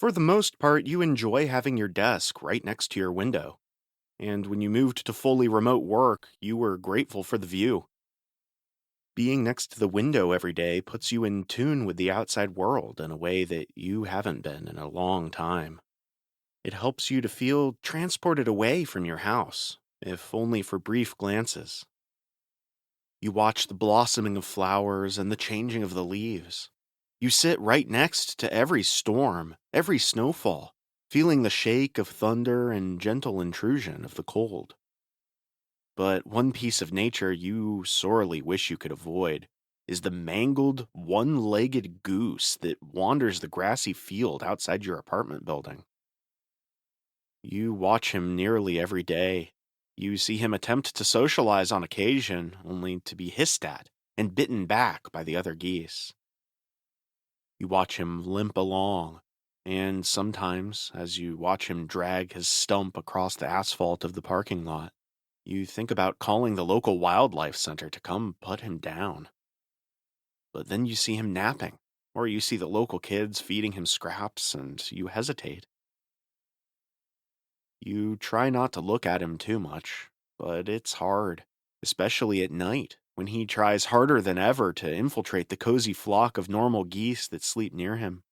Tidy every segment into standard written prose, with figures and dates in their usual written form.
For the most part, you enjoy having your desk right next to your window. And when you moved to fully remote work, you were grateful for the view. Being next to the window every day puts you in tune with the outside world in a way that you haven't been in a long time. It helps you to feel transported away from your house, if only for brief glances. You watch the blossoming of flowers and the changing of the leaves. You sit right next to every storm, every snowfall, feeling the shake of thunder and gentle intrusion of the cold. But one piece of nature you sorely wish you could avoid is the mangled, one-legged goose that wanders the grassy field outside your apartment building. You watch him nearly every day. You see him attempt to socialize on occasion, only to be hissed at and bitten back by the other geese. You watch him limp along, and sometimes, as you watch him drag his stump across the asphalt of the parking lot, you think about calling the local wildlife center to come put him down. But then you see him napping, or you see the local kids feeding him scraps, and you hesitate. You try not to look at him too much, but it's hard, especially at night, when he tries harder than ever to infiltrate the cozy flock of normal geese that sleep near him.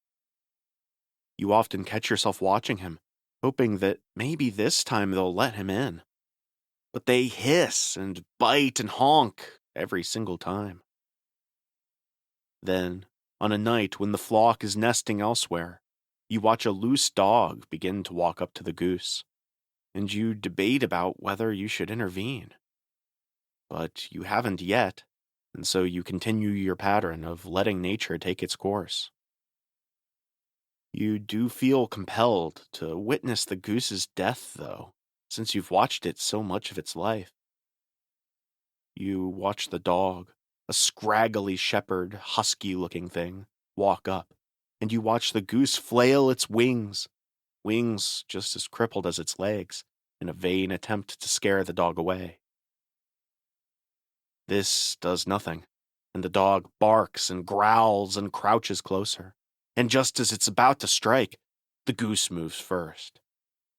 You often catch yourself watching him, hoping that maybe this time they'll let him in. But they hiss and bite and honk every single time. Then, on a night when the flock is nesting elsewhere, you watch a loose dog begin to walk up to the goose, and you debate about whether you should intervene. But you haven't yet, and so you continue your pattern of letting nature take its course. You do feel compelled to witness the goose's death, though, since you've watched it so much of its life. You watch the dog, a scraggly shepherd, husky-looking thing, walk up, and you watch the goose flail its wings just as crippled as its legs, in a vain attempt to scare the dog away. This does nothing, and the dog barks and growls and crouches closer. And just as it's about to strike, the goose moves first.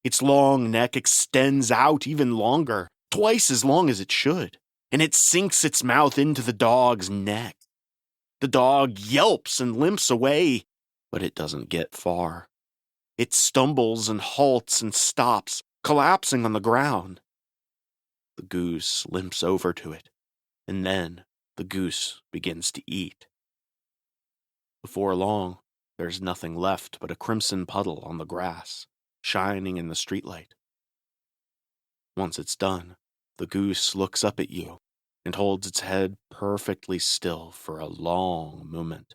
Its long neck extends out even longer, twice as long as it should, and it sinks its mouth into the dog's neck. The dog yelps and limps away, but it doesn't get far. It stumbles and halts and stops, collapsing on the ground. The goose limps over to it, and then the goose begins to eat. Before long, there's nothing left but a crimson puddle on the grass, shining in the streetlight. Once it's done, the goose looks up at you and holds its head perfectly still for a long moment,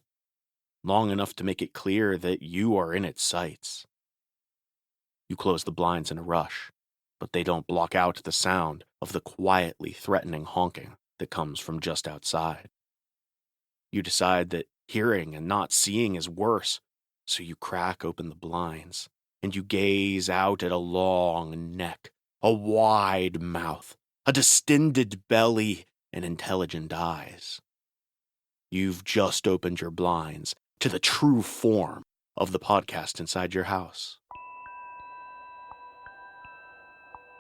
long enough to make it clear that you are in its sights. You close the blinds in a rush, but they don't block out the sound of the quietly threatening honking that comes from just outside. You decide that hearing and not seeing is worse, so you crack open the blinds, and you gaze out at a long neck, a wide mouth, a distended belly, and intelligent eyes. You've just opened your blinds to the true form of the podcast inside your house.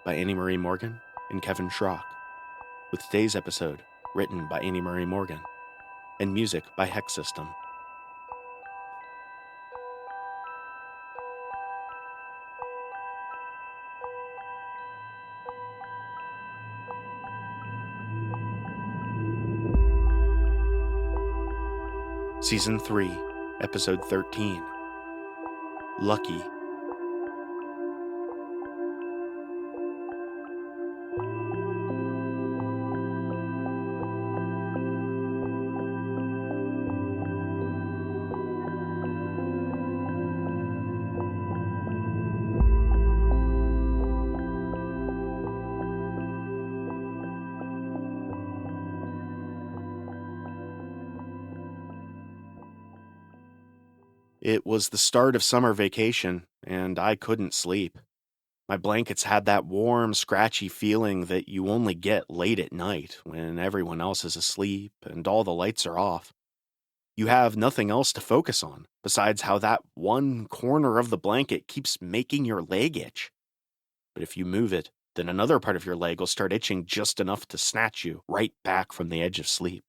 By Annie Marie Morgan and Kevin Schrock, with today's episode written by Annie Marie Morgan, and music by Hex System. Season 3, Episode 13, Lucky. It was the start of summer vacation, and I couldn't sleep. My blankets had that warm, scratchy feeling that you only get late at night when everyone else is asleep and all the lights are off. You have nothing else to focus on besides how that one corner of the blanket keeps making your leg itch. But if you move it, then another part of your leg will start itching just enough to snatch you right back from the edge of sleep.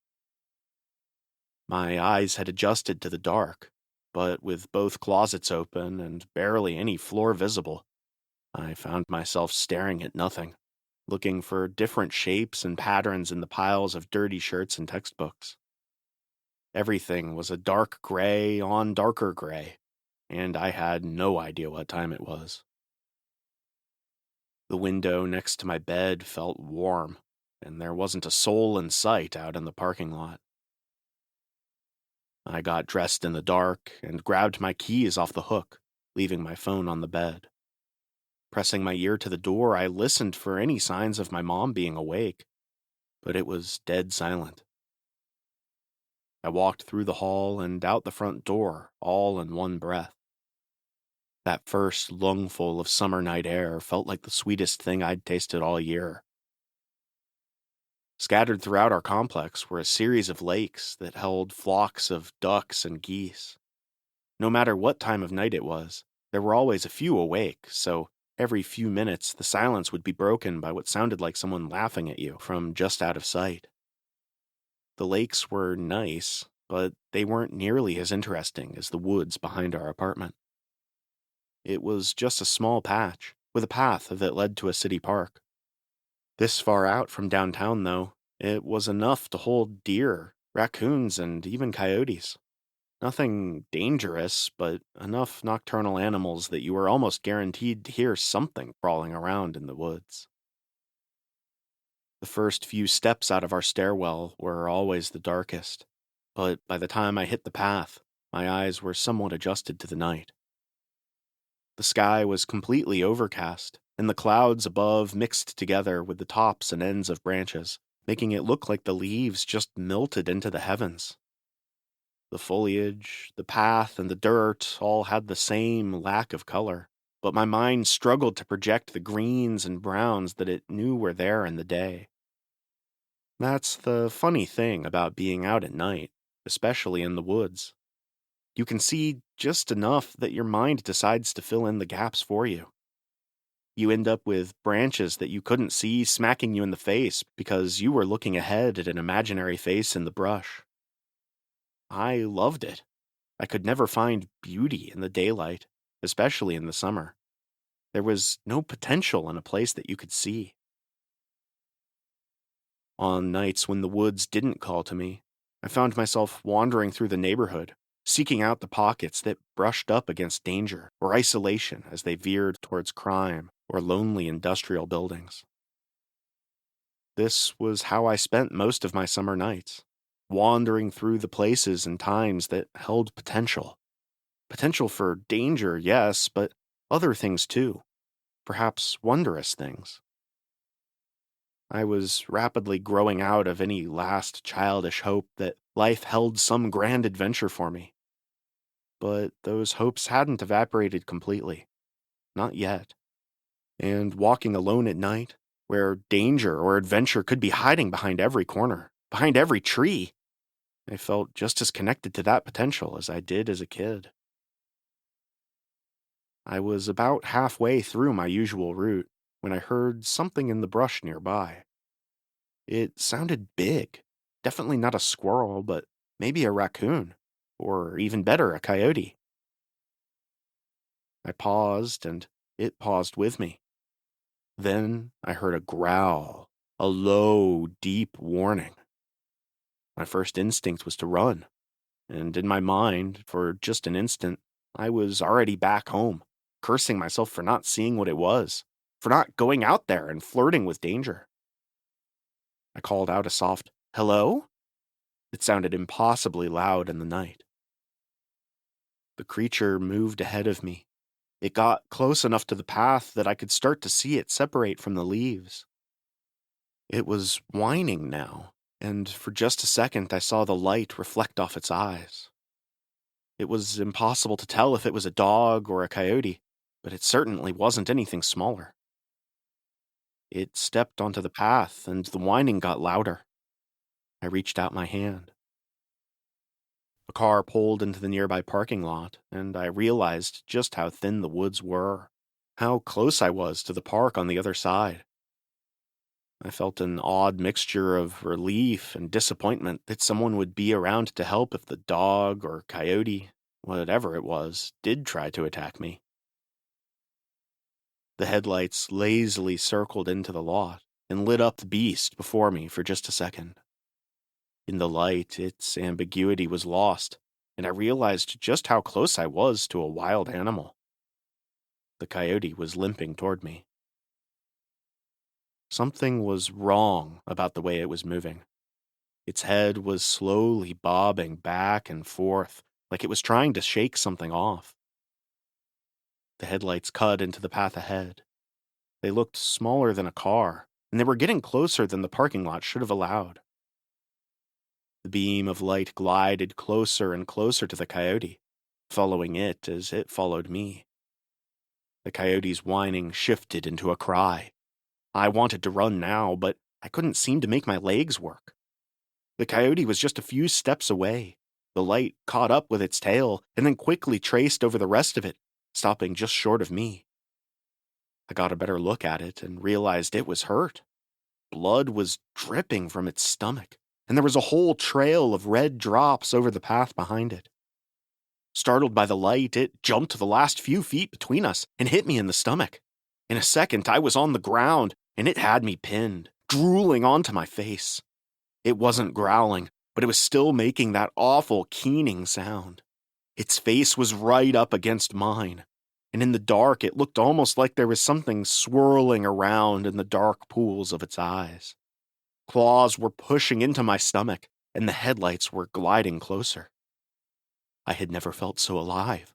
My eyes had adjusted to the dark, but with both closets open and barely any floor visible, I found myself staring at nothing, looking for different shapes and patterns in the piles of dirty shirts and textbooks. Everything was a dark gray on darker gray, and I had no idea what time it was. The window next to my bed felt warm, and there wasn't a soul in sight out in the parking lot. I got dressed in the dark and grabbed my keys off the hook, leaving my phone on the bed. Pressing my ear to the door, I listened for any signs of my mom being awake, but it was dead silent. I walked through the hall and out the front door, all in one breath. That first lungful of summer night air felt like the sweetest thing I'd tasted all year. Scattered throughout our complex were a series of lakes that held flocks of ducks and geese. No matter what time of night it was, there were always a few awake, so every few minutes the silence would be broken by what sounded like someone laughing at you from just out of sight. The lakes were nice, but they weren't nearly as interesting as the woods behind our apartment. It was just a small patch, with a path that led to a city park. This far out from downtown, though, it was enough to hold deer, raccoons, and even coyotes. Nothing dangerous, but enough nocturnal animals that you were almost guaranteed to hear something crawling around in the woods. The first few steps out of our stairwell were always the darkest, but by the time I hit the path, my eyes were somewhat adjusted to the night. The sky was completely overcast, and the clouds above mixed together with the tops and ends of branches, making it look like the leaves just melted into the heavens. The foliage, the path, and the dirt all had the same lack of color, but my mind struggled to project the greens and browns that it knew were there in the day. That's the funny thing about being out at night, especially in the woods. You can see just enough that your mind decides to fill in the gaps for you. You end up with branches that you couldn't see smacking you in the face because you were looking ahead at an imaginary face in the brush. I loved it. I could never find beauty in the daylight, especially in the summer. There was no potential in a place that you could see. On nights when the woods didn't call to me, I found myself wandering through the neighborhood, seeking out the pockets that brushed up against danger or isolation as they veered towards crime or lonely industrial buildings. This was how I spent most of my summer nights, wandering through the places and times that held potential. Potential for danger, yes, but other things too. Perhaps wondrous things. I was rapidly growing out of any last childish hope that life held some grand adventure for me. But those hopes hadn't evaporated completely. Not yet. And walking alone at night, where danger or adventure could be hiding behind every corner, behind every tree, I felt just as connected to that potential as I did as a kid. I was about halfway through my usual route when I heard something in the brush nearby. It sounded big. Definitely not a squirrel, but maybe a raccoon. Or even better, a coyote. I paused, and it paused with me. Then I heard a growl, a low, deep warning. My first instinct was to run, and in my mind, for just an instant, I was already back home, cursing myself for not seeing what it was, for not going out there and flirting with danger. I called out a soft, "Hello?" It sounded impossibly loud in the night. The creature moved ahead of me. It got close enough to the path that I could start to see it separate from the leaves. It was whining now, and for just a second I saw the light reflect off its eyes. It was impossible to tell if it was a dog or a coyote, but it certainly wasn't anything smaller. It stepped onto the path, and the whining got louder. I reached out my hand. A car pulled into the nearby parking lot, and I realized just how thin the woods were, how close I was to the park on the other side. I felt an odd mixture of relief and disappointment that someone would be around to help if the dog or coyote, whatever it was, did try to attack me. The headlights lazily circled into the lot and lit up the beast before me for just a second. In the light, its ambiguity was lost, and I realized just how close I was to a wild animal. The coyote was limping toward me. Something was wrong about the way it was moving. Its head was slowly bobbing back and forth, like it was trying to shake something off. The headlights cut into the path ahead. They looked smaller than a car, and they were getting closer than the parking lot should have allowed. The beam of light glided closer and closer to the coyote, following it as it followed me. The coyote's whining shifted into a cry. I wanted to run now, but I couldn't seem to make my legs work. The coyote was just a few steps away. The light caught up with its tail and then quickly traced over the rest of it, stopping just short of me. I got a better look at it and realized it was hurt. Blood was dripping from its stomach, and there was a whole trail of red drops over the path behind it. Startled by the light, it jumped the last few feet between us and hit me in the stomach. In a second, I was on the ground, and it had me pinned, drooling onto my face. It wasn't growling, but it was still making that awful keening sound. Its face was right up against mine, and in the dark it looked almost like there was something swirling around in the dark pools of its eyes. Claws were pushing into my stomach, and the headlights were gliding closer. I had never felt so alive.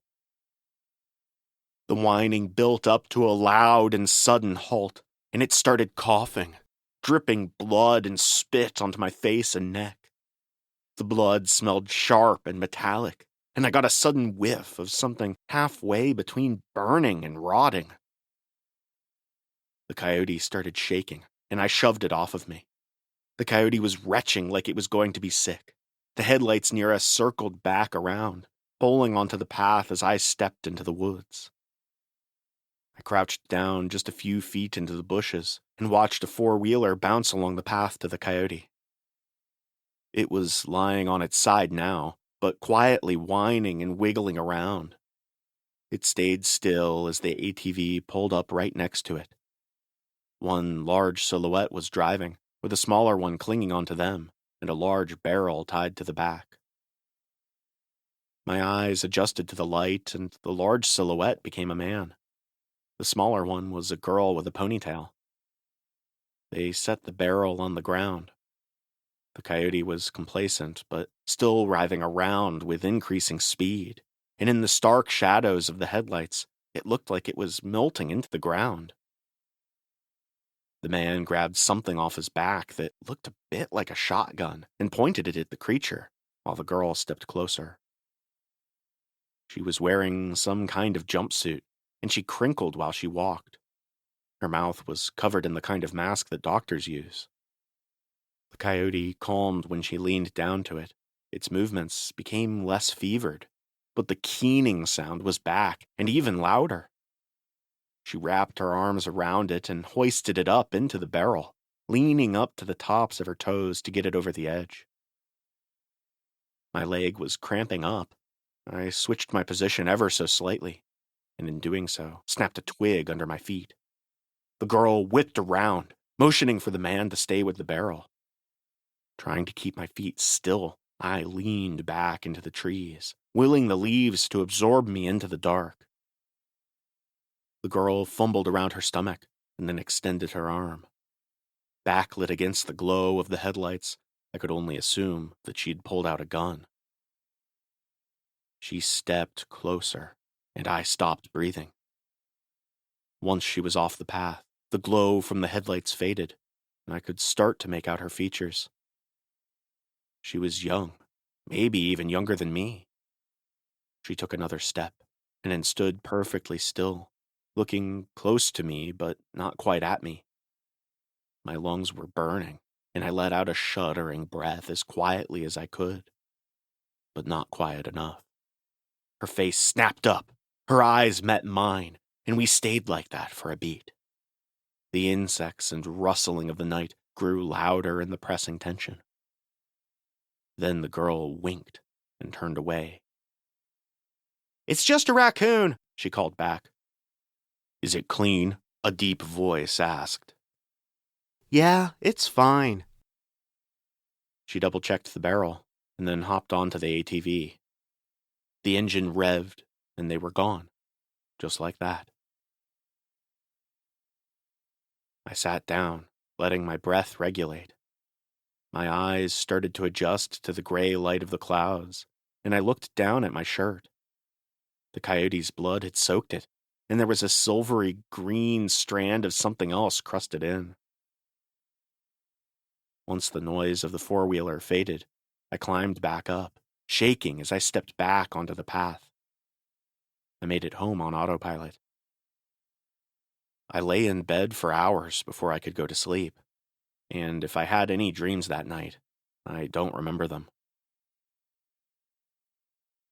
The whining built up to a loud and sudden halt, and it started coughing, dripping blood and spit onto my face and neck. The blood smelled sharp and metallic, and I got a sudden whiff of something halfway between burning and rotting. The coyote started shaking, and I shoved it off of me. The coyote was retching like it was going to be sick. The headlights near us circled back around, pulling onto the path as I stepped into the woods. I crouched down just a few feet into the bushes and watched a four-wheeler bounce along the path to the coyote. It was lying on its side now, but quietly whining and wiggling around. It stayed still as the ATV pulled up right next to it. One large silhouette was driving, with a smaller one clinging onto them, and a large barrel tied to the back. My eyes adjusted to the light, and the large silhouette became a man. The smaller one was a girl with a ponytail. They set the barrel on the ground. The coyote was complacent, but still writhing around with increasing speed, and in the stark shadows of the headlights, it looked like it was melting into the ground. The man grabbed something off his back that looked a bit like a shotgun and pointed it at the creature, while the girl stepped closer. She was wearing some kind of jumpsuit, and she crinkled while she walked. Her mouth was covered in the kind of mask that doctors use. The coyote calmed when she leaned down to it. Its movements became less fevered, but the keening sound was back and even louder. She wrapped her arms around it and hoisted it up into the barrel, leaning up to the tops of her toes to get it over the edge. My leg was cramping up. I switched my position ever so slightly, and in doing so, snapped a twig under my feet. The girl whipped around, motioning for the man to stay with the barrel. Trying to keep my feet still, I leaned back into the trees, willing the leaves to absorb me into the dark. The girl fumbled around her stomach and then extended her arm. Backlit against the glow of the headlights, I could only assume that she'd pulled out a gun. She stepped closer, and I stopped breathing. Once she was off the path, the glow from the headlights faded, and I could start to make out her features. She was young, maybe even younger than me. She took another step, and then stood perfectly still, looking close to me, but not quite at me. My lungs were burning, and I let out a shuddering breath as quietly as I could. but not quiet enough. Her face snapped up, her eyes met mine, and we stayed like that for a beat. The insects and rustling of the night grew louder in the pressing tension. Then the girl winked and turned away. "It's just a raccoon," she called back. "Is it clean?" a deep voice asked. "Yeah, it's fine." She double-checked the barrel and then hopped onto the ATV. The engine revved and they were gone, just like that. I sat down, letting my breath regulate. My eyes started to adjust to the gray light of the clouds, and I looked down at my shirt. The coyote's blood had soaked it, and there was a silvery green strand of something else crusted in. Once the noise of the four-wheeler faded, I climbed back up, shaking as I stepped back onto the path. I made it home on autopilot. I lay in bed for hours before I could go to sleep, and if I had any dreams that night, I don't remember them.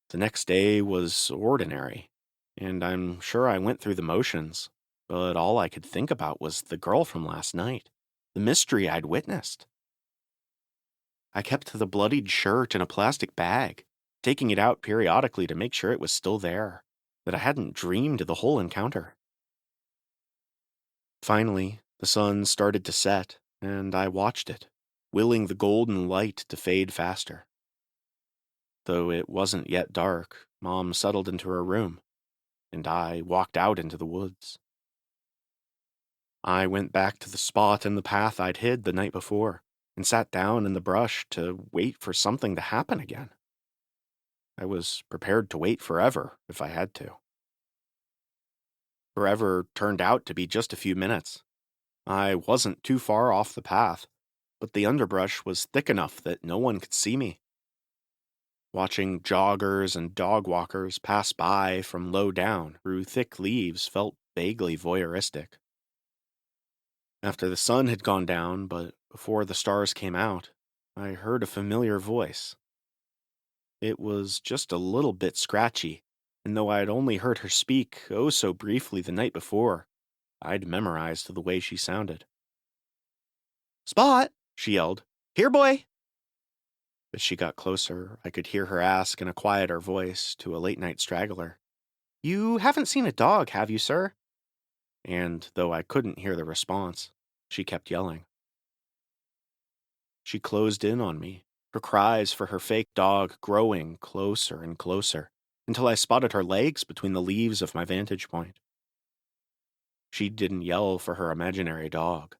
The next day was ordinary, and I'm sure I went through the motions, but all I could think about was the girl from last night, the mystery I'd witnessed. I kept the bloodied shirt in a plastic bag, taking it out periodically to make sure it was still there, that I hadn't dreamed the whole encounter. Finally, the sun started to set, and I watched it, willing the golden light to fade faster. Though it wasn't yet dark, Mom settled into her room, and I walked out into the woods. I went back to the spot in the path I'd hid the night before, and sat down in the brush to wait for something to happen again. I was prepared to wait forever if I had to. Forever turned out to be just a few minutes. I wasn't too far off the path, but the underbrush was thick enough that no one could see me. Watching joggers and dog walkers pass by from low down through thick leaves felt vaguely voyeuristic. After the sun had gone down, but before the stars came out, I heard a familiar voice. It was just a little bit scratchy, and though I'd only heard her speak oh so briefly the night before, I'd memorized the way she sounded. "Spot!" she yelled. "Here, boy!" As she got closer, I could hear her ask in a quieter voice to a late-night straggler, "You haven't seen a dog, have you, sir?" And though I couldn't hear the response, she kept yelling. She closed in on me, her cries for her fake dog growing closer and closer, until I spotted her legs between the leaves of my vantage point. She didn't yell for her imaginary dog.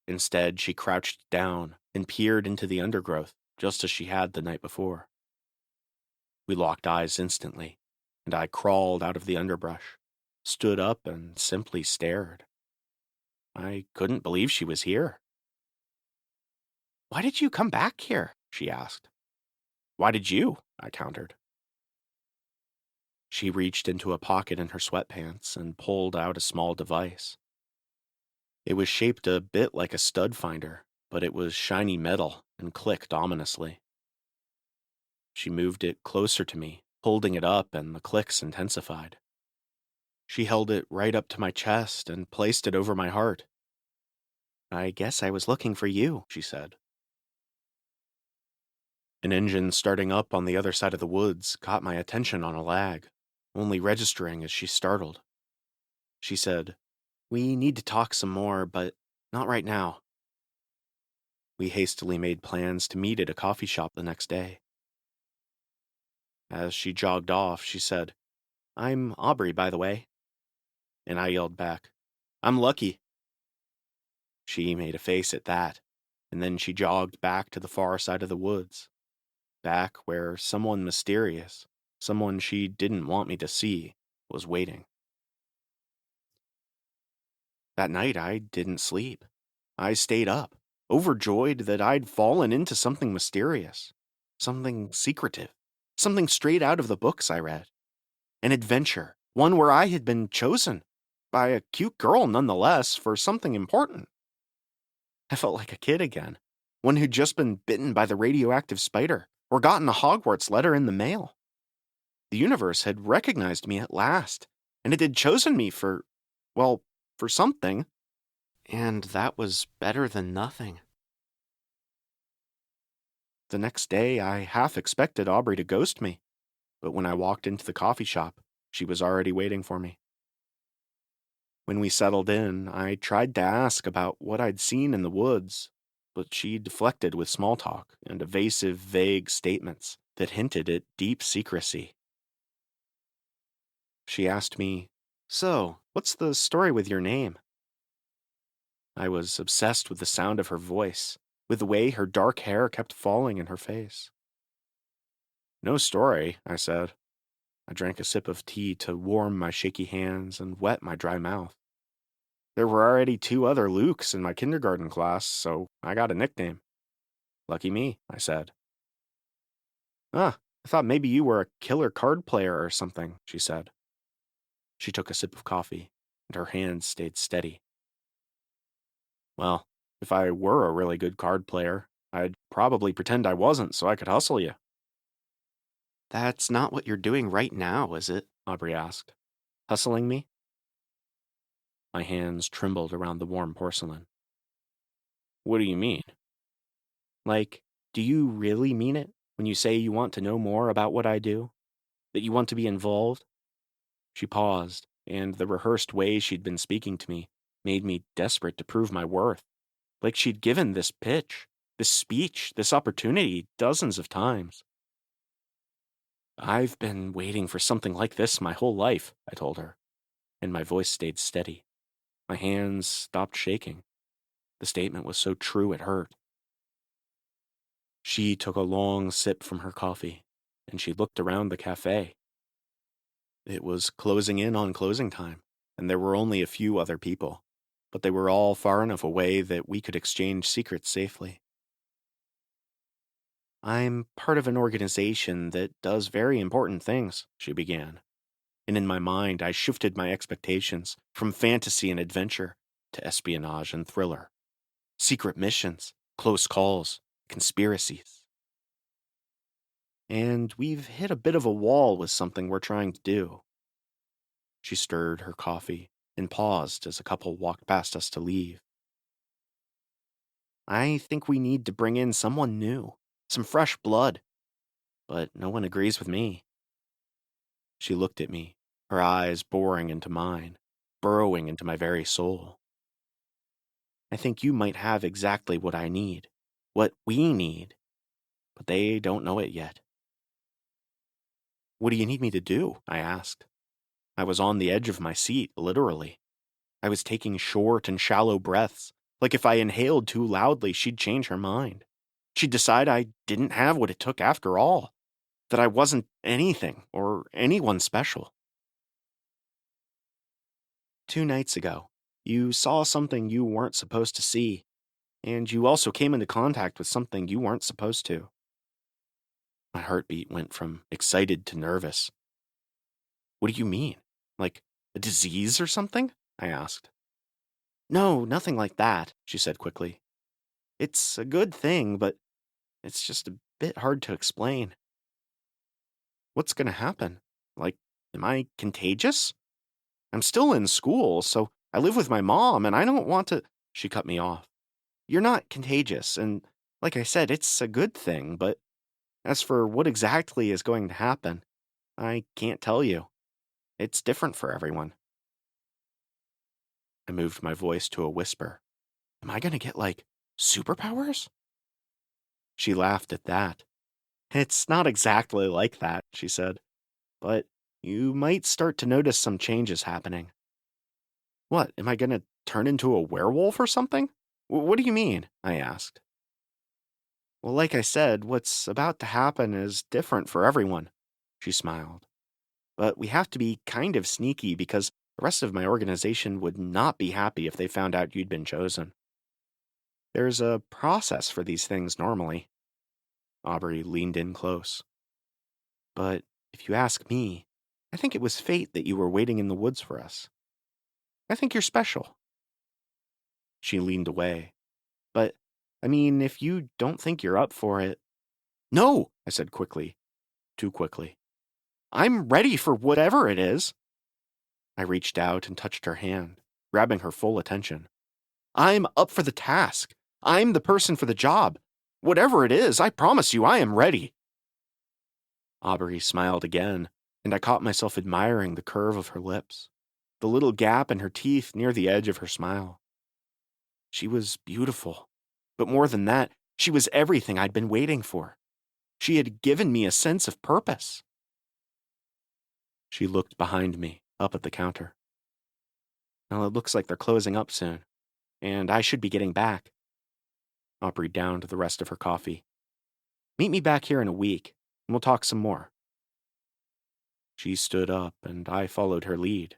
Instead, she crouched down and peered into the undergrowth, just as she had the night before. We locked eyes instantly, and I crawled out of the underbrush, stood up, and simply stared. I couldn't believe she was here. "Why did you come back here?" she asked. "Why did you?" I countered. She reached into a pocket in her sweatpants and pulled out a small device. It was shaped a bit like a stud finder, but it was shiny metal and clicked ominously. She moved it closer to me, holding it up, and the clicks intensified. She held it right up to my chest and placed it over my heart. "I guess I was looking for you," she said. An engine starting up on the other side of the woods caught my attention on a lag, only registering as she startled. She said, "We need to talk some more, but not right now." We hastily made plans to meet at a coffee shop the next day. As she jogged off, she said, "I'm Aubrey, by the way." And I yelled back, "I'm Lucky." She made a face at that, and then she jogged back to the far side of the woods, back where someone mysterious, someone she didn't want me to see, was waiting. That night, I didn't sleep. I stayed up, overjoyed that I'd fallen into something mysterious, something secretive, something straight out of the books I read. An adventure, one where I had been chosen, by a cute girl nonetheless, for something important. I felt like a kid again, one who'd just been bitten by the radioactive spider, or gotten a Hogwarts letter in the mail. The universe had recognized me at last, and it had chosen me well, for something. And that was better than nothing. The next day, I half expected Aubrey to ghost me, but when I walked into the coffee shop, she was already waiting for me. When we settled in, I tried to ask about what I'd seen in the woods, but she deflected with small talk and evasive, vague statements that hinted at deep secrecy. She asked me, "So, what's the story with your name?" I was obsessed with the sound of her voice, with the way her dark hair kept falling in her face. "No story," I said. I drank a sip of tea to warm my shaky hands and wet my dry mouth. There were already 2 other Lukes in my kindergarten class, so I got a nickname. "Lucky me," I said. "Ah, I thought maybe you were a killer card player or something," she said. She took a sip of coffee, and her hands stayed steady. "Well, if I were a really good card player, I'd probably pretend I wasn't so I could hustle you." "That's not what you're doing right now, is it?" Aubrey asked. "Hustling me?" My hands trembled around the warm porcelain. "What do you mean?" "Like, do you really mean it when you say you want to know more about what I do? That you want to be involved?" She paused, and the rehearsed way she'd been speaking to me made me desperate to prove my worth. Like she'd given this pitch, this speech, this opportunity dozens of times. "I've been waiting for something like this my whole life," I told her, and my voice stayed steady. My hands stopped shaking. The statement was so true it hurt. She took a long sip from her coffee, and she looked around the cafe. It was closing in on closing time, and there were only a few other people, but they were all far enough away that we could exchange secrets safely. "I'm part of an organization that does very important things," she began, and in my mind I shifted my expectations from fantasy and adventure to espionage and thriller. Secret missions, close calls, conspiracies. "And we've hit a bit of a wall with something we're trying to do." She stirred her coffee and paused as a couple walked past us to leave. "I think we need to bring in someone new, some fresh blood, but no one agrees with me." She looked at me, her eyes boring into mine, burrowing into my very soul. "I think you might have exactly what I need, what we need, but they don't know it yet." "What do you need me to do?" I asked. I was on the edge of my seat, literally. I was taking short and shallow breaths, like if I inhaled too loudly, she'd change her mind. She'd decide I didn't have what it took after all, that I wasn't anything or anyone special. "2 nights ago, you saw something you weren't supposed to see, and you also came into contact with something you weren't supposed to." My heartbeat went from excited to nervous. "What do you mean? Like a disease or something?" I asked. "No, nothing like that," she said quickly. "It's a good thing, but it's just a bit hard to explain." "What's going to happen? Like, am I contagious? I'm still in school, so I live with my mom, and I don't want to." She cut me off. "You're not contagious, and like I said, it's a good thing, but as for what exactly is going to happen, I can't tell you. It's different for everyone." I moved my voice to a whisper. "Am I going to get, like, superpowers?" She laughed at that. "It's not exactly like that," she said, "but you might start to notice some changes happening." "What, am I going to turn into a werewolf or something? What do you mean?" I asked. "Well, like I said, what's about to happen is different for everyone," she smiled. "But we have to be kind of sneaky because the rest of my organization would not be happy if they found out you'd been chosen. There's a process for these things normally." Aubrey leaned in close. "But if you ask me, I think it was fate that you were waiting in the woods for us. I think you're special." She leaned away. "But, I mean, if you don't think you're up for it—" "No!" I said quickly, too quickly. I'm ready for whatever it is. I reached out and touched her hand, grabbing her full attention. I'm up for the task. I'm the person for the job. Whatever it is, I promise you I am ready. Aubrey smiled again, and I caught myself admiring the curve of her lips, the little gap in her teeth near the edge of her smile. She was beautiful, but more than that, she was everything I'd been waiting for. She had given me a sense of purpose. She looked behind me, up at the counter. Well, it looks like they're closing up soon, and I should be getting back. Aubrey downed the rest of her coffee. Meet me back here in a week, and we'll talk some more. She stood up, and I followed her lead.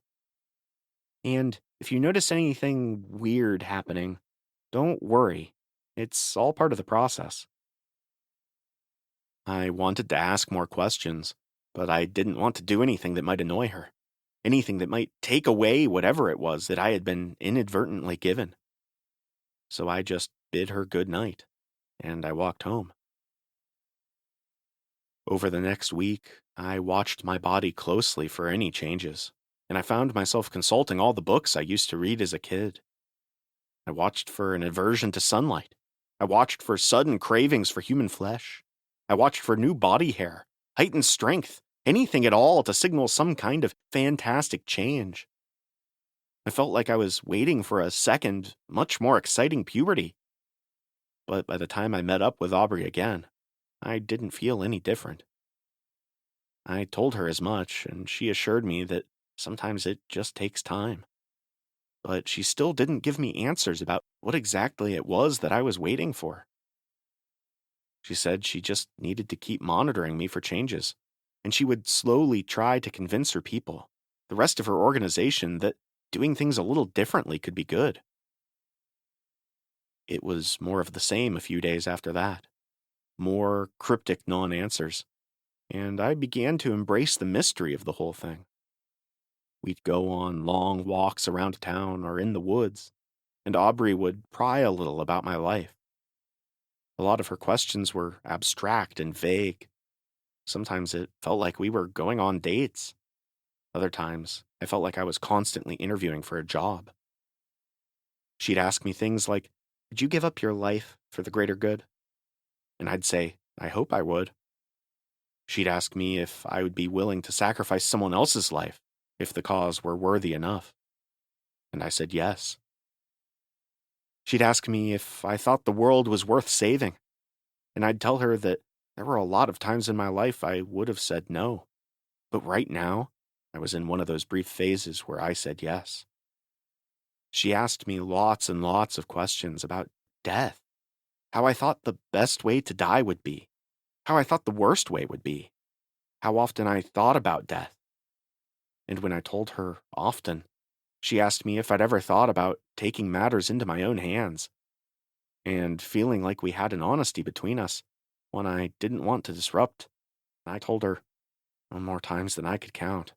And if you notice anything weird happening, don't worry. It's all part of the process. I wanted to ask more questions, but I didn't want to do anything that might annoy her, anything that might take away whatever it was that I had been inadvertently given. So I just bid her good night, and I walked home. Over the next week, I watched my body closely for any changes, and I found myself consulting all the books I used to read as a kid. I watched for an aversion to sunlight. I watched for sudden cravings for human flesh. I watched for new body hair, heightened strength, anything at all to signal some kind of fantastic change. I felt like I was waiting for a second, much more exciting puberty. But by the time I met up with Aubrey again, I didn't feel any different. I told her as much, and she assured me that sometimes it just takes time. But she still didn't give me answers about what exactly it was that I was waiting for. She said she just needed to keep monitoring me for changes, and she would slowly try to convince her people, the rest of her organization, that doing things a little differently could be good. It was more of the same a few days after that. More cryptic non-answers, and I began to embrace the mystery of the whole thing. We'd go on long walks around town or in the woods, and Aubrey would pry a little about my life. A lot of her questions were abstract and vague. Sometimes it felt like we were going on dates. Other times, I felt like I was constantly interviewing for a job. She'd ask me things like, "Would you give up your life for the greater good?" And I'd say, "I hope I would." She'd ask me if I would be willing to sacrifice someone else's life if the cause were worthy enough. And I said yes. She'd ask me if I thought the world was worth saving, and I'd tell her that there were a lot of times in my life I would have said no. But right now, I was in one of those brief phases where I said yes. She asked me lots and lots of questions about death, how I thought the best way to die would be, how I thought the worst way would be, how often I thought about death. And when I told her often, she asked me if I'd ever thought about taking matters into my own hands, and feeling like we had an honesty between us, one I didn't want to disrupt. I told her more times than I could count.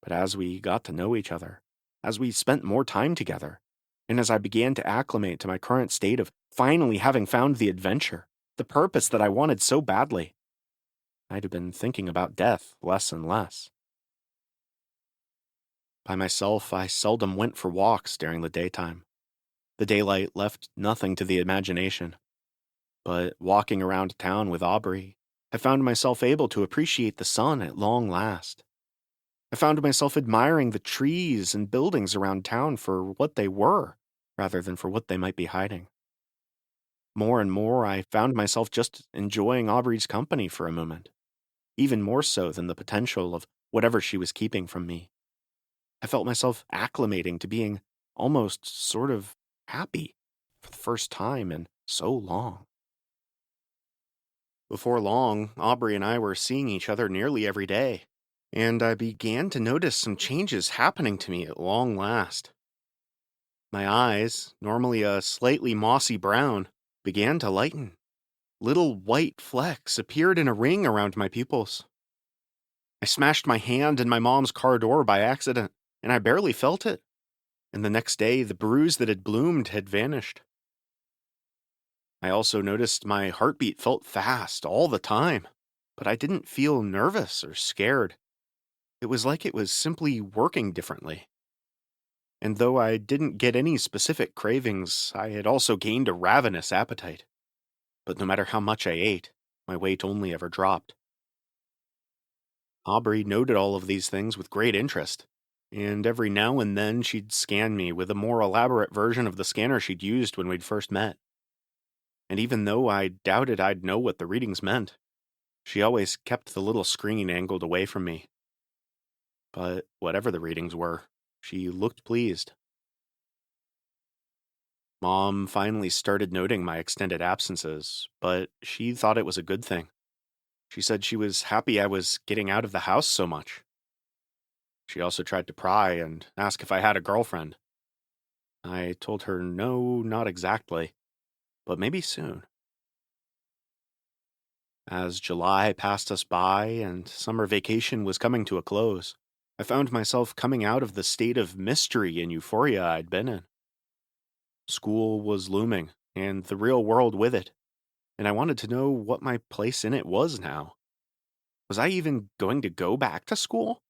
But as we got to know each other, as we spent more time together, and as I began to acclimate to my current state of finally having found the adventure, the purpose that I wanted so badly, I'd have been thinking about death less and less. By myself, I seldom went for walks during the daytime. The daylight left nothing to the imagination. But walking around town with Aubrey, I found myself able to appreciate the sun at long last. I found myself admiring the trees and buildings around town for what they were, rather than for what they might be hiding. More and more, I found myself just enjoying Aubrey's company for a moment, even more so than the potential of whatever she was keeping from me. I felt myself acclimating to being almost sort of happy for the first time in so long. Before long, Aubrey and I were seeing each other nearly every day, and I began to notice some changes happening to me at long last. My eyes, normally a slightly mossy brown, began to lighten. Little white flecks appeared in a ring around my pupils. I smashed my hand in my mom's car door by accident, and I barely felt it. And the next day, the bruise that had bloomed had vanished. I also noticed my heartbeat felt fast all the time, but I didn't feel nervous or scared. It was like it was simply working differently. And though I didn't get any specific cravings, I had also gained a ravenous appetite. But no matter how much I ate, my weight only ever dropped. Aubrey noted all of these things with great interest, and every now and then she'd scan me with a more elaborate version of the scanner she'd used when we'd first met. And even though I doubted I'd know what the readings meant, she always kept the little screen angled away from me. But whatever the readings were, she looked pleased. Mom finally started noting my extended absences, but she thought it was a good thing. She said she was happy I was getting out of the house so much. She also tried to pry and ask if I had a girlfriend. I told her no, not exactly, but maybe soon. As July passed us by and summer vacation was coming to a close, I found myself coming out of the state of mystery and euphoria I'd been in. School was looming, and the real world with it, and I wanted to know what my place in it was now. Was I even going to go back to school?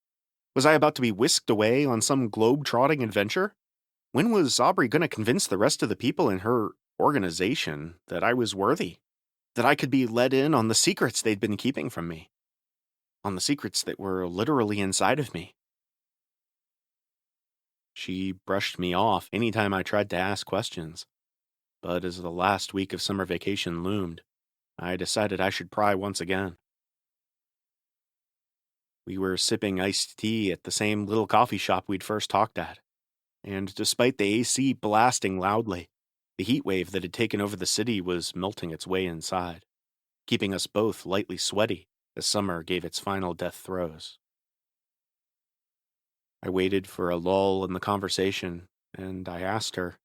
Was I about to be whisked away on some globe-trotting adventure? When was Aubrey going to convince the rest of the people in her organization that I was worthy? That I could be let in on the secrets they'd been keeping from me? On the secrets that were literally inside of me? She brushed me off anytime I tried to ask questions. But as the last week of summer vacation loomed, I decided I should pry once again. We were sipping iced tea at the same little coffee shop we'd first talked at, and despite the AC blasting loudly, the heat wave that had taken over the city was melting its way inside, keeping us both lightly sweaty as summer gave its final death throes. I waited for a lull in the conversation, and I asked her,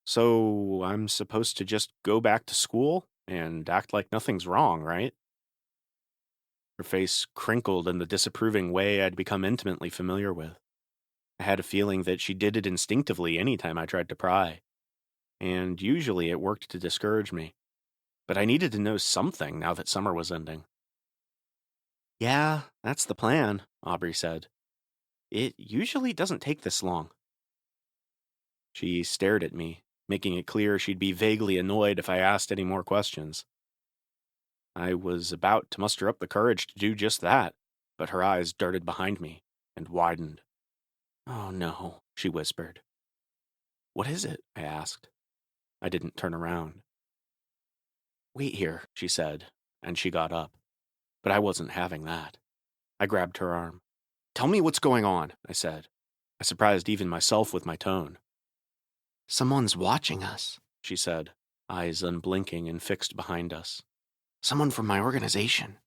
"So I'm supposed to just go back to school and act like nothing's wrong, right?" Her face crinkled in the disapproving way I'd become intimately familiar with. I had a feeling that she did it instinctively any time I tried to pry, and usually it worked to discourage me. But I needed to know something now that summer was ending. "Yeah, that's the plan," Aubrey said. "It usually doesn't take this long." She stared at me, making it clear she'd be vaguely annoyed if I asked any more questions. I was about to muster up the courage to do just that, but her eyes darted behind me and widened. "Oh no," she whispered. "What is it?" I asked. I didn't turn around. "Wait here," she said, and she got up. But I wasn't having that. I grabbed her arm. "Tell me what's going on," I said. I surprised even myself with my tone. "Someone's watching us," she said, eyes unblinking and fixed behind us. "Someone from my organization."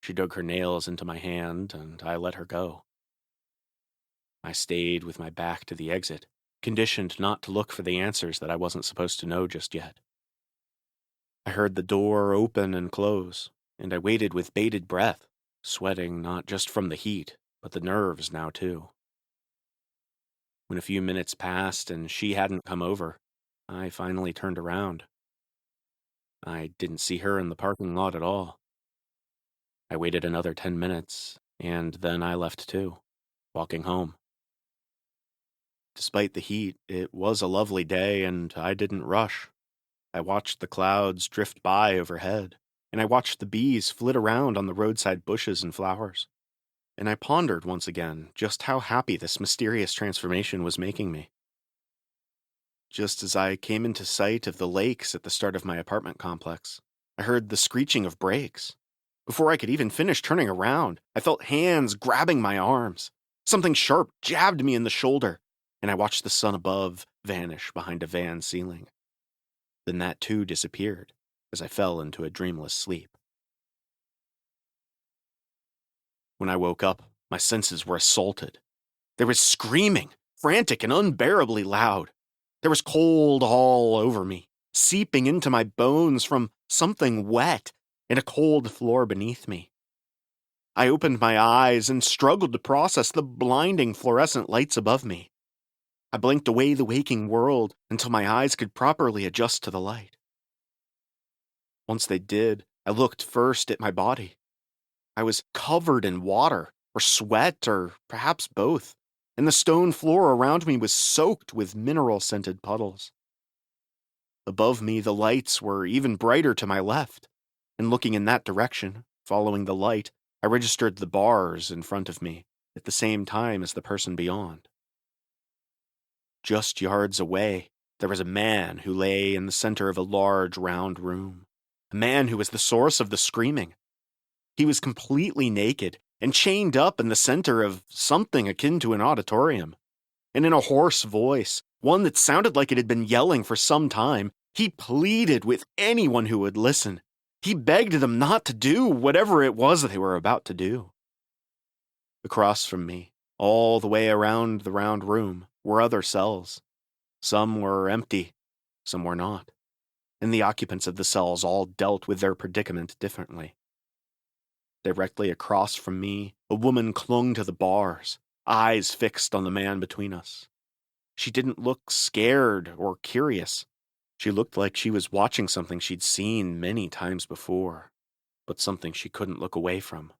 She dug her nails into my hand, and I let her go. I stayed with my back to the exit, conditioned not to look for the answers that I wasn't supposed to know just yet. I heard the door open and close, and I waited with bated breath, sweating not just from the heat, but the nerves now too. When a few minutes passed and she hadn't come over, I finally turned around. I didn't see her in the parking lot at all. I waited another 10 minutes, and then I left too, walking home. Despite the heat, it was a lovely day, and I didn't rush. I watched the clouds drift by overhead, and I watched the bees flit around on the roadside bushes and flowers. And I pondered once again just how happy this mysterious transformation was making me. Just as I came into sight of the lakes at the start of my apartment complex, I heard the screeching of brakes. Before I could even finish turning around, I felt hands grabbing my arms. Something sharp jabbed me in the shoulder, and I watched the sun above vanish behind a van ceiling. Then that too disappeared as I fell into a dreamless sleep. When I woke up, my senses were assaulted. There was screaming, frantic and unbearably loud. There was cold all over me, seeping into my bones from something wet and a cold floor beneath me. I opened my eyes and struggled to process the blinding fluorescent lights above me. I blinked away the waking world until my eyes could properly adjust to the light. Once they did, I looked first at my body. I was covered in water, or sweat, or perhaps both, and the stone floor around me was soaked with mineral-scented puddles. Above me, the lights were even brighter to my left, and looking in that direction, following the light, I registered the bars in front of me at the same time as the person beyond. Just yards away, there was a man who lay in the center of a large, round room. A man who was the source of the screaming. He was completely naked and chained up in the center of something akin to an auditorium. And in a hoarse voice, one that sounded like it had been yelling for some time, he pleaded with anyone who would listen. He begged them not to do whatever it was that they were about to do. Across from me, all the way around the round room, were other cells. Some were empty, some were not, and the occupants of the cells all dealt with their predicament differently. Directly across from me, a woman clung to the bars, eyes fixed on the man between us. She didn't look scared or curious. She looked like she was watching something she'd seen many times before, but something she couldn't look away from.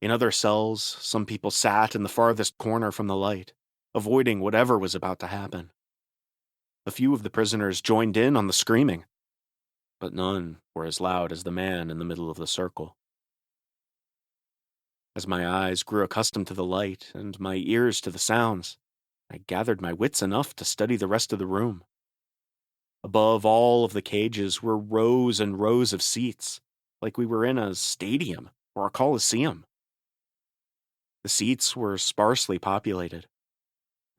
In other cells, some people sat in the farthest corner from the light, avoiding whatever was about to happen. A few of the prisoners joined in on the screaming, but none were as loud as the man in the middle of the circle. As my eyes grew accustomed to the light and my ears to the sounds, I gathered my wits enough to study the rest of the room. Above all of the cages were rows and rows of seats, like we were in a stadium or a coliseum. The seats were sparsely populated.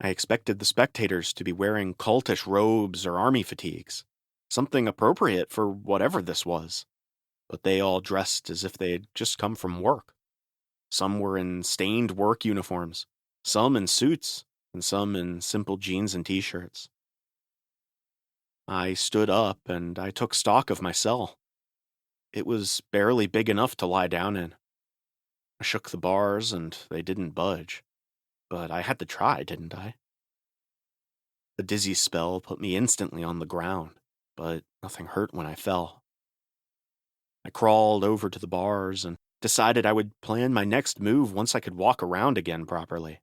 I expected the spectators to be wearing cultish robes or army fatigues, something appropriate for whatever this was, but they all dressed as if they had just come from work. Some were in stained work uniforms, some in suits, and some in simple jeans and t-shirts. I stood up and I took stock of my cell. It was barely big enough to lie down in. I shook the bars and they didn't budge, but I had to try, didn't I? The dizzy spell put me instantly on the ground, but nothing hurt when I fell. I crawled over to the bars and decided I would plan my next move once I could walk around again properly.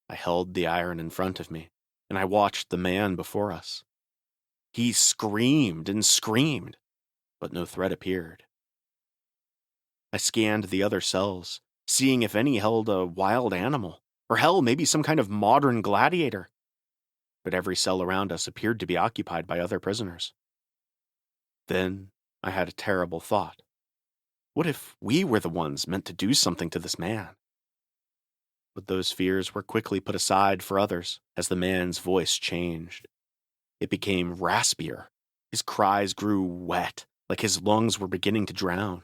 I held the iron in front of me, and I watched the man before us. He screamed and screamed, but no threat appeared. I scanned the other cells, seeing if any held a wild animal, or hell, maybe some kind of modern gladiator. But every cell around us appeared to be occupied by other prisoners. Then I had a terrible thought. What if we were the ones meant to do something to this man? But those fears were quickly put aside for others as the man's voice changed. It became raspier. His cries grew wet, like his lungs were beginning to drown.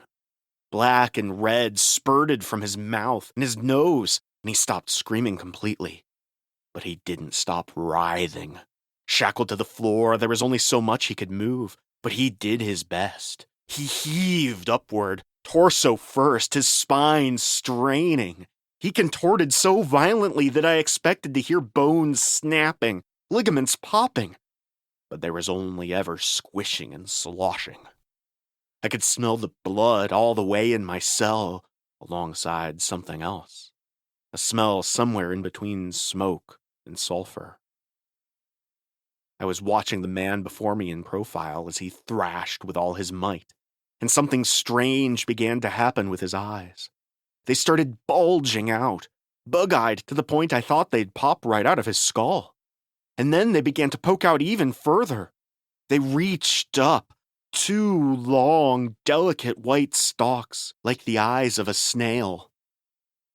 Black and red spurted from his mouth and his nose, and he stopped screaming completely. But he didn't stop writhing. Shackled to the floor, there was only so much he could move, but he did his best. He heaved upward, torso first, his spine straining. He contorted so violently that I expected to hear bones snapping, ligaments popping. But there was only ever squishing and sloshing. I could smell the blood all the way in my cell, alongside something else. A smell somewhere in between smoke and sulfur. I was watching the man before me in profile as he thrashed with all his might, and something strange began to happen with his eyes. They started bulging out, bug-eyed to the point I thought they'd pop right out of his skull. And then they began to poke out even further. They reached up, two long, delicate white stalks, like the eyes of a snail.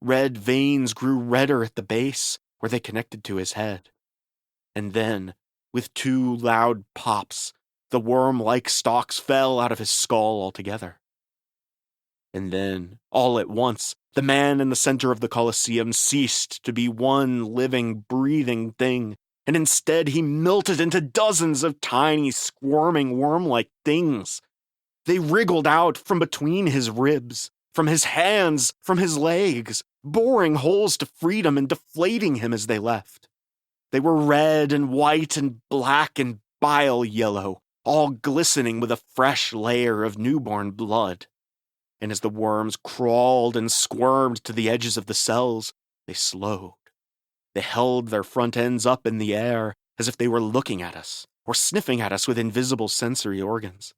Red veins grew redder at the base, where they connected to his head. And then, with two loud pops, the worm-like stalks fell out of his skull altogether. And then, all at once, the man in the center of the Colosseum ceased to be one living, breathing thing, and instead he melted into dozens of tiny, squirming, worm-like things. They wriggled out from between his ribs, from his hands, from his legs, boring holes to freedom and deflating him as they left. They were red and white and black and bile yellow, all glistening with a fresh layer of newborn blood. And as the worms crawled and squirmed to the edges of the cells, they slowed. They held their front ends up in the air as if they were looking at us or sniffing at us with invisible sensory organs.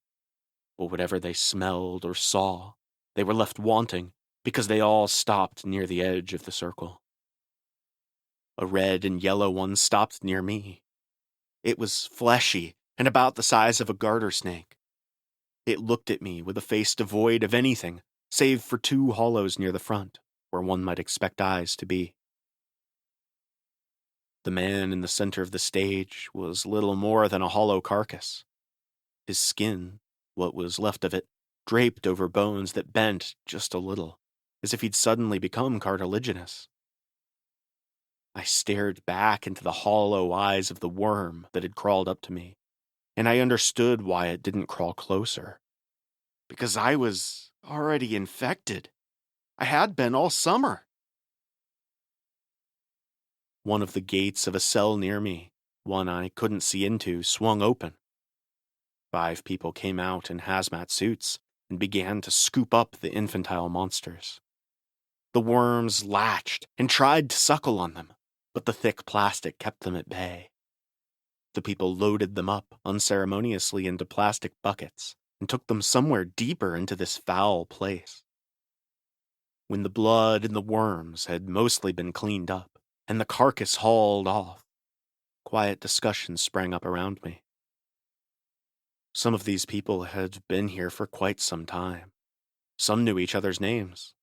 But whatever they smelled or saw, they were left wanting because they all stopped near the edge of the circle. A red and yellow one stopped near me. It was fleshy and about the size of a garter snake. It looked at me with a face devoid of anything, save for 2 hollows near the front, where one might expect eyes to be. The man in the center of the stage was little more than a hollow carcass. His skin, what was left of it, draped over bones that bent just a little, as if he'd suddenly become cartilaginous. I stared back into the hollow eyes of the worm that had crawled up to me, and I understood why it didn't crawl closer. Because I was already infected. I had been all summer. One of the gates of a cell near me, one I couldn't see into, swung open. 5 people came out in hazmat suits and began to scoop up the infantile monsters. The worms latched and tried to suckle on them, but the thick plastic kept them at bay. The people loaded them up unceremoniously into plastic buckets and took them somewhere deeper into this foul place. When the blood and the worms had mostly been cleaned up, and the carcass hauled off, quiet discussion sprang up around me. Some of these people had been here for quite some time. Some knew each other's names.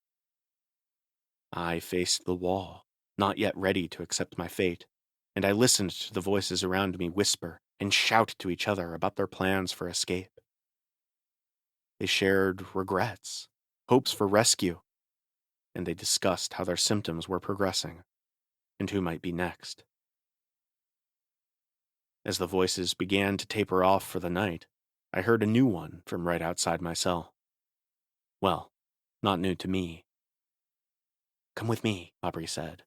I faced the wall, not yet ready to accept my fate, and I listened to the voices around me whisper and shout to each other about their plans for escape. They shared regrets, hopes for rescue, and they discussed how their symptoms were progressing and who might be next. As the voices began to taper off for the night, I heard a new one from right outside my cell. Well, not new to me. "Come with me," Aubrey said.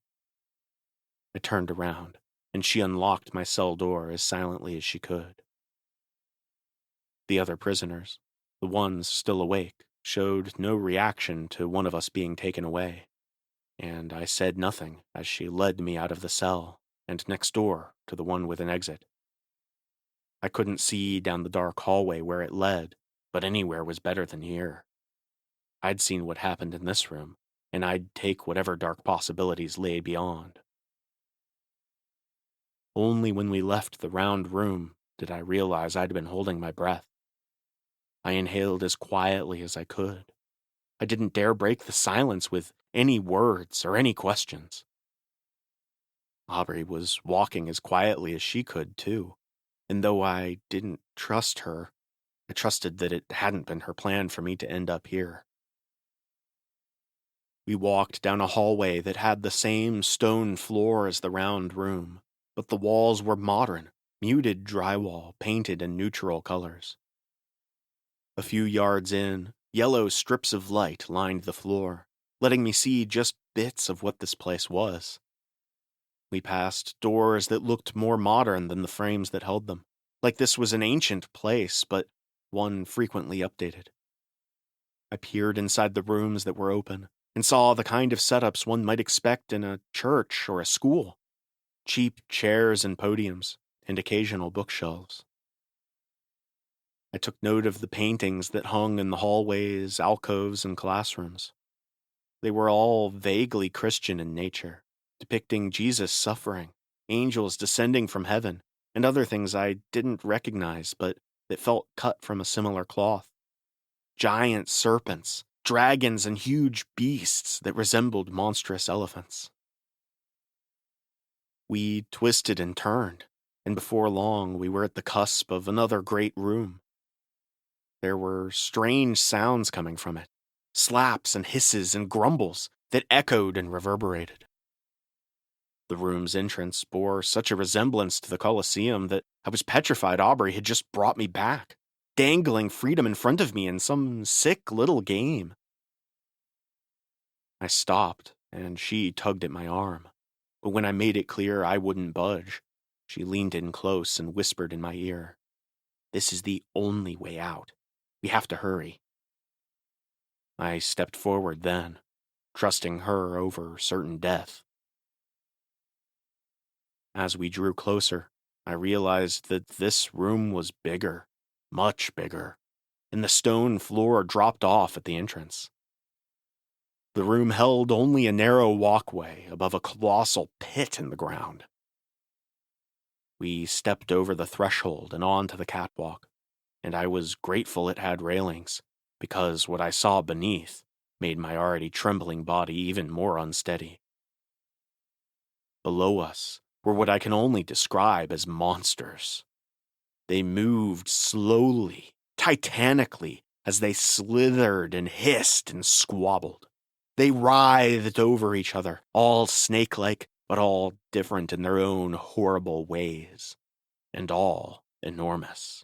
I turned around, and she unlocked my cell door as silently as she could. The other prisoners, the ones still awake, showed no reaction to one of us being taken away, and I said nothing as she led me out of the cell and next door to the one with an exit. I couldn't see down the dark hallway where it led, but anywhere was better than here. I'd seen what happened in this room, and I'd take whatever dark possibilities lay beyond. Only when we left the round room did I realize I'd been holding my breath. I inhaled as quietly as I could. I didn't dare break the silence with any words or any questions. Aubrey was walking as quietly as she could, too, and though I didn't trust her, I trusted that it hadn't been her plan for me to end up here. We walked down a hallway that had the same stone floor as the round room, but the walls were modern, muted drywall painted in neutral colors. A few yards in, yellow strips of light lined the floor, letting me see just bits of what this place was. We passed doors that looked more modern than the frames that held them, like this was an ancient place, but one frequently updated. I peered inside the rooms that were open and saw the kind of setups one might expect in a church or a school. Cheap chairs and podiums, and occasional bookshelves. I took note of the paintings that hung in the hallways, alcoves, and classrooms. They were all vaguely Christian in nature, depicting Jesus suffering, angels descending from heaven, and other things I didn't recognize but that felt cut from a similar cloth. Giant serpents, dragons, and huge beasts that resembled monstrous elephants. We twisted and turned, and before long we were at the cusp of another great room. There were strange sounds coming from it, slaps and hisses and grumbles that echoed and reverberated. The room's entrance bore such a resemblance to the Colosseum that I was petrified Aubrey had just brought me back, dangling freedom in front of me in some sick little game. I stopped, and she tugged at my arm. But when I made it clear I wouldn't budge, she leaned in close and whispered in my ear, This is the only way out. We have to hurry. I stepped forward then, trusting her over certain death. As we drew closer, I realized that this room was bigger, much bigger, and the stone floor dropped off at the entrance. The room held only a narrow walkway above a colossal pit in the ground. We stepped over the threshold and onto the catwalk, and I was grateful it had railings, because what I saw beneath made my already trembling body even more unsteady. Below us were what I can only describe as monsters. They moved slowly, titanically, as they slithered and hissed and squabbled. They writhed over each other, all snake-like, but all different in their own horrible ways, and all enormous.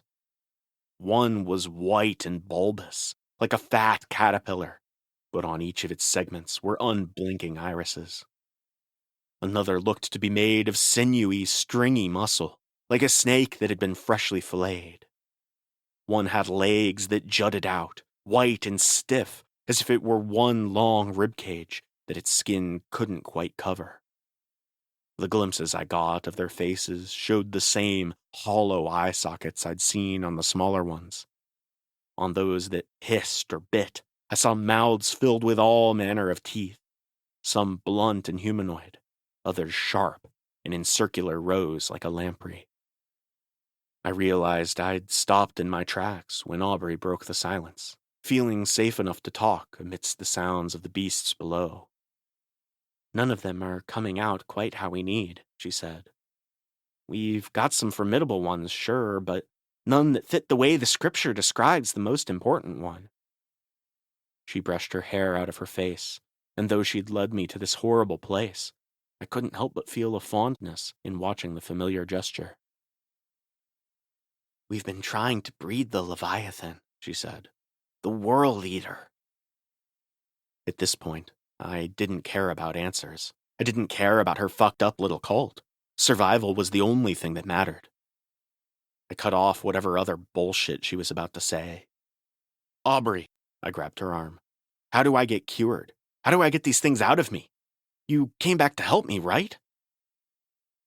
One was white and bulbous, like a fat caterpillar, but on each of its segments were unblinking irises. Another looked to be made of sinewy, stringy muscle, like a snake that had been freshly filleted. One had legs that jutted out, white and stiff, as if it were one long ribcage that its skin couldn't quite cover. The glimpses I got of their faces showed the same hollow eye sockets I'd seen on the smaller ones. On those that hissed or bit, I saw mouths filled with all manner of teeth, some blunt and humanoid, others sharp and in circular rows like a lamprey. I realized I'd stopped in my tracks when Aubrey broke the silence, feeling safe enough to talk amidst the sounds of the beasts below. "None of them are coming out quite how we need," she said. "We've got some formidable ones, sure, but none that fit the way the scripture describes the most important one." She brushed her hair out of her face, and though she'd led me to this horrible place, I couldn't help but feel a fondness in watching the familiar gesture. "We've been trying to breed the Leviathan," she said. "The World Eater." At this point, I didn't care about answers. I didn't care about her fucked up little cult. Survival was the only thing that mattered. I cut off whatever other bullshit she was about to say. "Aubrey," I grabbed her arm. "How do I get cured? How do I get these things out of me? You came back to help me, right?"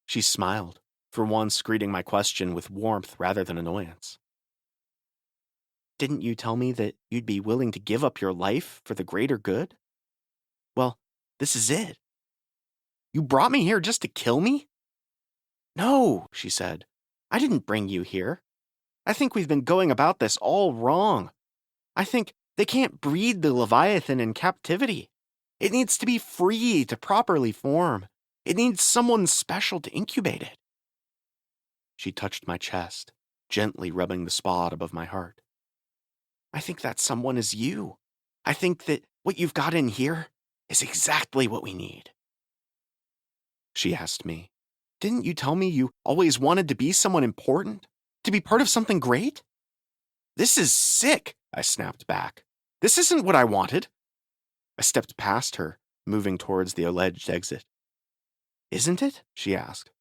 She smiled, for once greeting my question with warmth rather than annoyance. "Didn't you tell me that you'd be willing to give up your life for the greater good? Well, this is it. You brought me here just to kill me?" "No," she said. "I didn't bring you here. I think we've been going about this all wrong. I think they can't breed the Leviathan in captivity. It needs to be free to properly form. It needs someone special to incubate it." She touched my chest, gently rubbing the spot above my heart. "I think that someone is you. I think that what you've got in here is exactly what we need." She asked me, "Didn't you tell me you always wanted to be someone important? To be part of something great?" "This is sick," I snapped back. "This isn't what I wanted." I stepped past her, moving towards the alleged exit. "Isn't it?" she asked.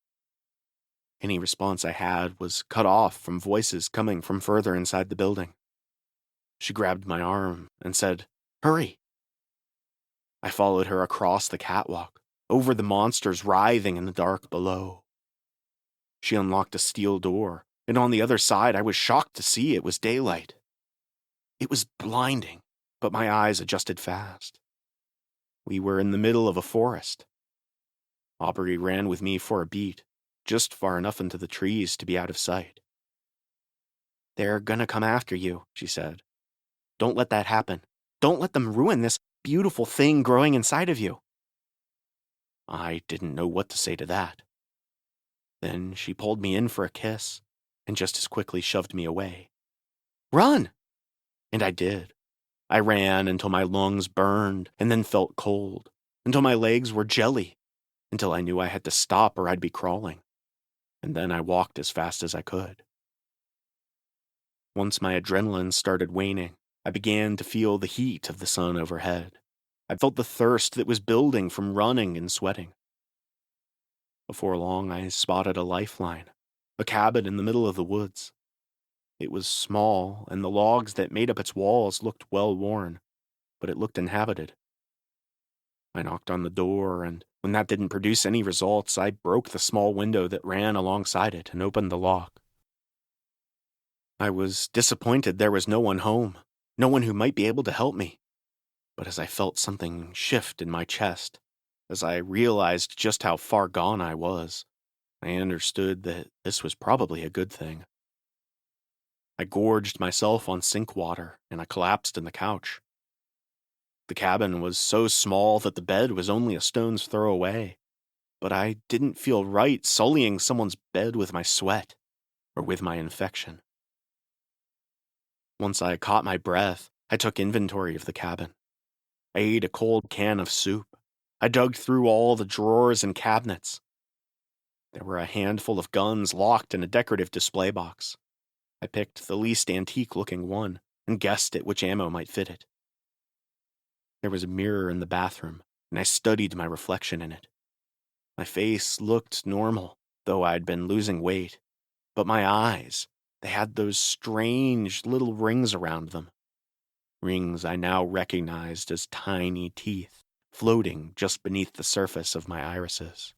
Any response I had was cut off from voices coming from further inside the building. She grabbed my arm and said, "Hurry." I followed her across the catwalk, over the monsters writhing in the dark below. She unlocked a steel door, and on the other side I was shocked to see it was daylight. It was blinding, but my eyes adjusted fast. We were in the middle of a forest. Aubrey ran with me for a beat, just far enough into the trees to be out of sight. "They're gonna come after you," she said. "Don't let that happen. Don't let them ruin this beautiful thing growing inside of you." I didn't know what to say to that. Then she pulled me in for a kiss, and just as quickly shoved me away. "Run!" And I did. I ran until my lungs burned and then felt cold, until my legs were jelly, until I knew I had to stop or I'd be crawling. And then I walked as fast as I could. Once my adrenaline started waning, I began to feel the heat of the sun overhead. I felt the thirst that was building from running and sweating. Before long, I spotted a lifeline, a cabin in the middle of the woods. It was small, and the logs that made up its walls looked well worn, but it looked inhabited. I knocked on the door, and when that didn't produce any results, I broke the small window that ran alongside it and opened the lock. I was disappointed there was no one home, no one who might be able to help me. But as I felt something shift in my chest, as I realized just how far gone I was, I understood that this was probably a good thing. I gorged myself on sink water, and I collapsed in the couch. The cabin was so small that the bed was only a stone's throw away, but I didn't feel right sullying someone's bed with my sweat or with my infection. Once I caught my breath, I took inventory of the cabin. I ate a cold can of soup. I dug through all the drawers and cabinets. There were a handful of guns locked in a decorative display box. I picked the least antique-looking one and guessed at which ammo might fit it. There was a mirror in the bathroom, and I studied my reflection in it. My face looked normal, though I'd been losing weight. But my eyes, they had those strange little rings around them. Rings I now recognized as tiny teeth, floating just beneath the surface of my irises.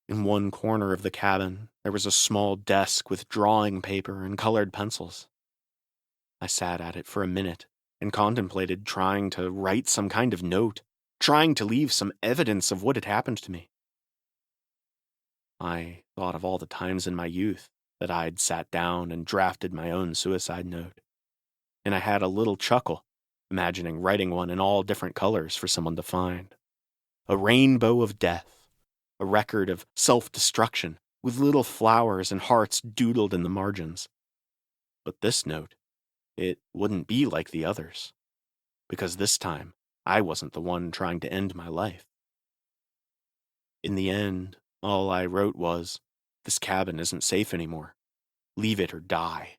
In one corner of the cabin, there was a small desk with drawing paper and colored pencils. I sat at it for a minute and contemplated trying to write some kind of note, trying to leave some evidence of what had happened to me. I thought of all the times in my youth that I'd sat down and drafted my own suicide note, and I had a little chuckle, imagining writing one in all different colors for someone to find. A rainbow of death, a record of self-destruction, with little flowers and hearts doodled in the margins. But this note, it wouldn't be like the others, because this time, I wasn't the one trying to end my life. In the end, all I wrote was, "This cabin isn't safe anymore. Leave it or die."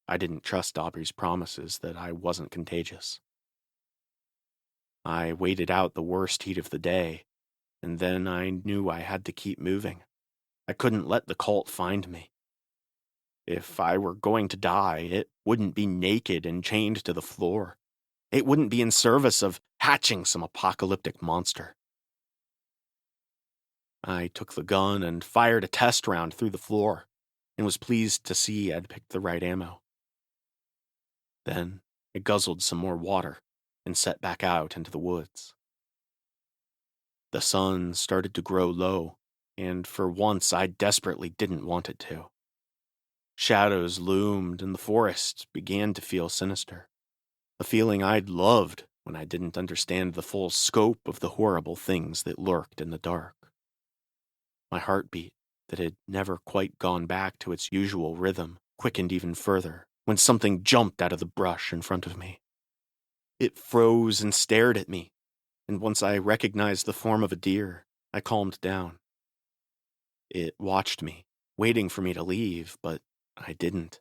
I didn't trust Aubrey's promises that I wasn't contagious. I waited out the worst heat of the day, and then I knew I had to keep moving. I couldn't let the cult find me. If I were going to die, it wouldn't be naked and chained to the floor. It wouldn't be in service of hatching some apocalyptic monster. I took the gun and fired a test round through the floor, and was pleased to see I'd picked the right ammo. Then I guzzled some more water and set back out into the woods. The sun started to grow low, and for once I desperately didn't want it to. Shadows loomed, and the forest began to feel sinister, a feeling I'd loved when I didn't understand the full scope of the horrible things that lurked in the dark. My heartbeat, that had never quite gone back to its usual rhythm, quickened even further when something jumped out of the brush in front of me. It froze and stared at me, and once I recognized the form of a deer, I calmed down. It watched me, waiting for me to leave, but I didn't,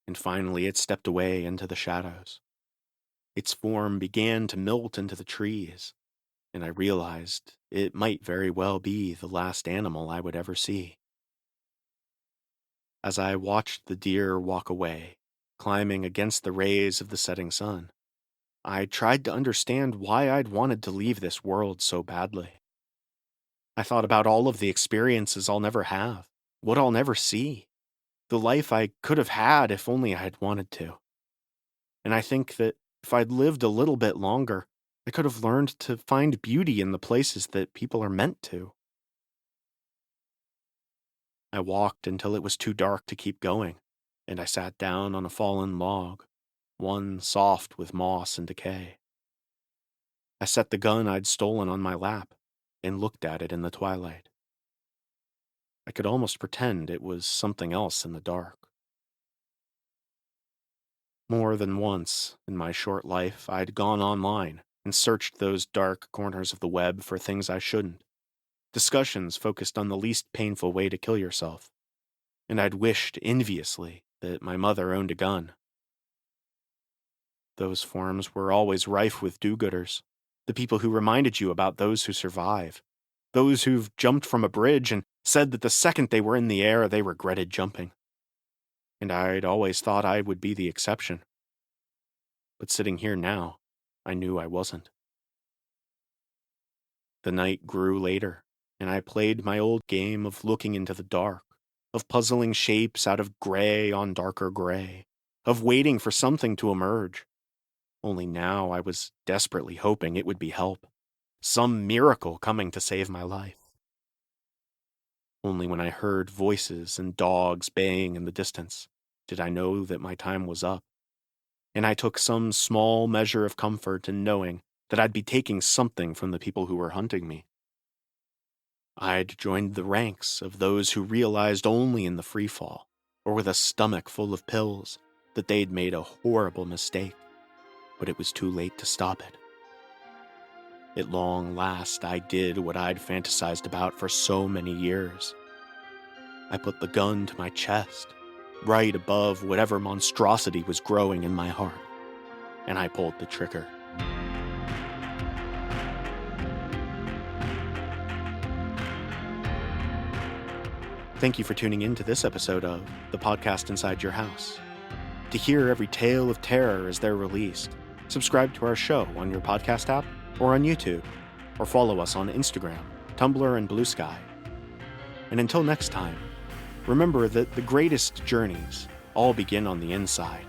and finally it stepped away into the shadows. Its form began to melt into the trees, and I realized it might very well be the last animal I would ever see. As I watched the deer walk away, climbing against the rays of the setting sun, I tried to understand why I'd wanted to leave this world so badly. I thought about all of the experiences I'll never have, what I'll never see, the life I could have had if only I had wanted to. And I think that if I'd lived a little bit longer, I could have learned to find beauty in the places that people are meant to. I walked until it was too dark to keep going, and I sat down on a fallen log, one soft with moss and decay. I set the gun I'd stolen on my lap and looked at it in the twilight. I could almost pretend it was something else in the dark. More than once in my short life, I'd gone online and searched those dark corners of the web for things I shouldn't. Discussions focused on the least painful way to kill yourself, and I'd wished enviously that my mother owned a gun. Those forums were always rife with do-gooders, the people who reminded you about those who survive, those who've jumped from a bridge and said that the second they were in the air, they regretted jumping. And I'd always thought I would be the exception. But sitting here now, I knew I wasn't. The night grew later, and I played my old game of looking into the dark, of puzzling shapes out of gray on darker gray, of waiting for something to emerge. Only now I was desperately hoping it would be help, some miracle coming to save my life. Only when I heard voices and dogs baying in the distance did I know that my time was up, and I took some small measure of comfort in knowing that I'd be taking something from the people who were hunting me. I'd joined the ranks of those who realized only in the free fall, or with a stomach full of pills, that they'd made a horrible mistake, but it was too late to stop it. At long last, I did what I'd fantasized about for so many years. I put the gun to my chest, right above whatever monstrosity was growing in my heart, and I pulled the trigger. Thank you for tuning in to this episode of The Podcast Inside Your House. To hear every tale of terror as they're released, subscribe to our show on your podcast app or on YouTube, or follow us on Instagram, Tumblr, and Blue Sky. And until next time, remember that the greatest journeys all begin on the inside.